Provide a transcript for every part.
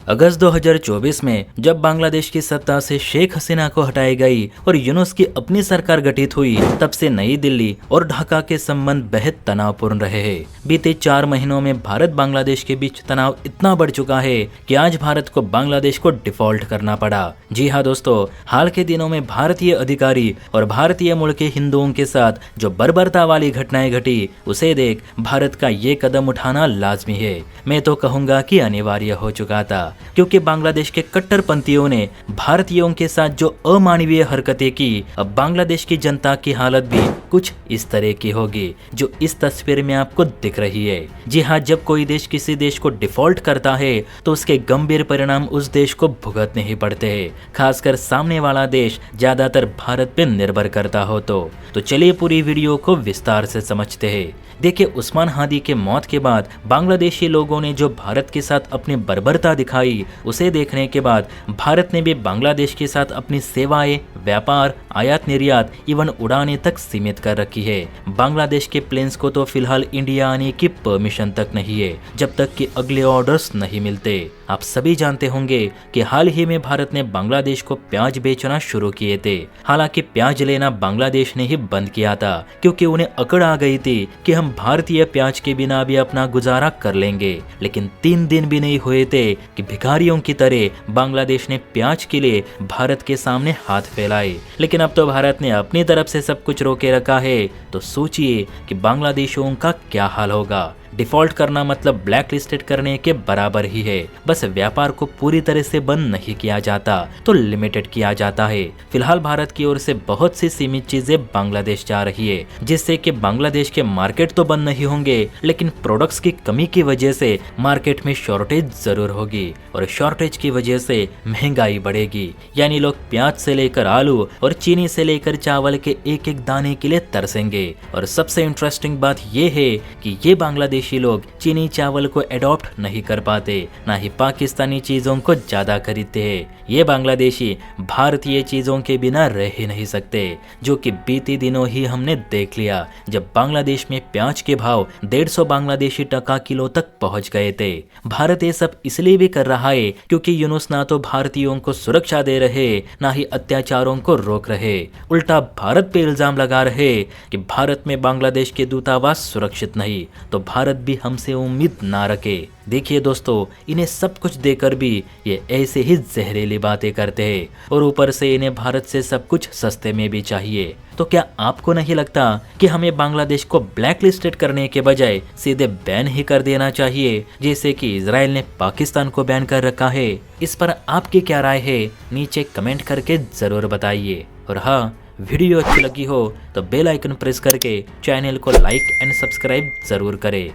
अगस्त 2024 में जब बांग्लादेश की सत्ता से शेख हसीना को हटाई गई और यूनुस की अपनी सरकार गठित हुई, तब से नई दिल्ली और ढाका के संबंध बेहद तनावपूर्ण रहे हैं। बीते 4 महीनों में भारत बांग्लादेश के बीच तनाव इतना बढ़ चुका है कि आज भारत को बांग्लादेश को डिफॉल्ट करना पड़ा। जी हाँ दोस्तों, हाल के दिनों में भारतीय अधिकारी और भारतीय मूल के हिंदुओं के साथ जो बर्बरता वाली घटनाएं घटी, उसे देख भारत का ये कदम उठाना लाजमी है। मैं तो कहूँगा कि अनिवार्य हो चुका था, क्योंकि बांग्लादेश के कट्टरपंथियों ने भारतीयों के साथ जो अमानवीय हरकतें की, अब बांग्लादेश की जनता की हालत भी कुछ इस तरह की होगी जो इस तस्वीर में आपको दिख रही है। जी हाँ, जब कोई देश किसी देश को डिफॉल्ट करता है तो उसके गंभीर परिणाम उस देश को भुगतने ही पड़ते हैं, खासकर सामने वाला देश ज्यादातर भारत पे निर्भर करता हो तो चलिए पूरी वीडियो को विस्तार से समझते हैं। देखिए, उस्मान हादी के मौत के बाद बांग्लादेशी लोगों ने जो भारत के साथ अपनी बर्बरता दिखाई, उसे देखने के बाद भारत ने भी बांग्लादेश के साथ अपनी सेवाएं, व्यापार, आयात निर्यात, इवन उड़ानें तक सीमित कर रखी है। बांग्लादेश के प्लेन्स को तो फिलहाल इंडिया आने की परमिशन तक नहीं है, जब तक कि अगले ऑर्डर्स नहीं मिलते। आप सभी जानते होंगे कि हाल ही में भारत ने बांग्लादेश को प्याज बेचना शुरू किए थे। हालांकि प्याज लेना बांग्लादेश ने ही बंद किया था, क्योंकि उन्हें अकड़ आ गई थी कि हम भारतीय प्याज के बिना भी अपना गुजारा कर लेंगे। लेकिन 3 दिन भी नहीं हुए थे कि भिखारियों की तरह बांग्लादेश ने प्याज के लिए भारत के सामने हाथ फैलाए। लेकिन अब तो भारत ने अपनी तरफ से सब कुछ रोके रखा है, तो सोचिए कि बांग्लादेशियों का क्या हाल होगा। डिफॉल्ट करना मतलब ब्लैक लिस्टेड करने के बराबर ही है। बस व्यापार को पूरी तरह से बंद नहीं किया जाता, तो लिमिटेड किया जाता है। फिलहाल भारत की ओर से बहुत सी सीमित चीजें बांग्लादेश जा रही है, जिससे कि बांग्लादेश के मार्केट तो बंद नहीं होंगे, लेकिन प्रोडक्ट्स की कमी की वजह से मार्केट में शॉर्टेज जरूर होगी, और शॉर्टेज की वजह से महंगाई बढ़ेगी। यानी लोग प्याज से लेकर आलू और चीनी से लेकर चावल के एक एक दाने के लिए तरसेंगे। और सबसे इंटरेस्टिंग बात यह है कि ये बांग्लादेश लोग चीनी चावल को एडॉप्ट नहीं कर पाते, ना ही पाकिस्तानी चीजों को ज्यादा खरीदते हैं। ये बांग्लादेशी भारतीय चीजों के बिना रह ही नहीं सकते, जो कि बीते दिनों ही हमने देख लिया, जब बांग्लादेश में प्याज के भाव 150 बांग्लादेशी टका किलो तक पहुंच गए थे। भारत ये सब इसलिए भी कर रहा है क्योंकि यूनुस ना तो भारतीयों को सुरक्षा दे रहे, ना ही अत्याचारों को रोक रहे। उल्टा भारत पे इल्जाम लगा रहे कि भारत में बांग्लादेश के दूतावास सुरक्षित नहीं, तो भारत भी हमसे उम्मीद ना रखे। देखिए दोस्तों, इन्हें सब कुछ देकर भी ये ऐसे ही जहरीली बातें करते हैं, और ऊपर से इन्हें भारत से सब कुछ सस्ते में भी चाहिए। तो क्या आपको नहीं लगता कि हमें बांग्लादेश को ब्लैक लिस्टेड करने के बजाय सीधे बैन ही कर देना चाहिए, जैसे कि इजराइल ने पाकिस्तान को बैन कर रखा है? इस पर आपकी क्या राय है, नीचे कमेंट करके जरूर बताइए। और हाँ, वीडियो अच्छी लगी हो तो बेल आइकन प्रेस करके चैनल को लाइक एंड सब्सक्राइब जरूर करें।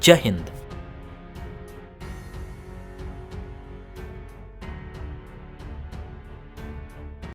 जय हिंद।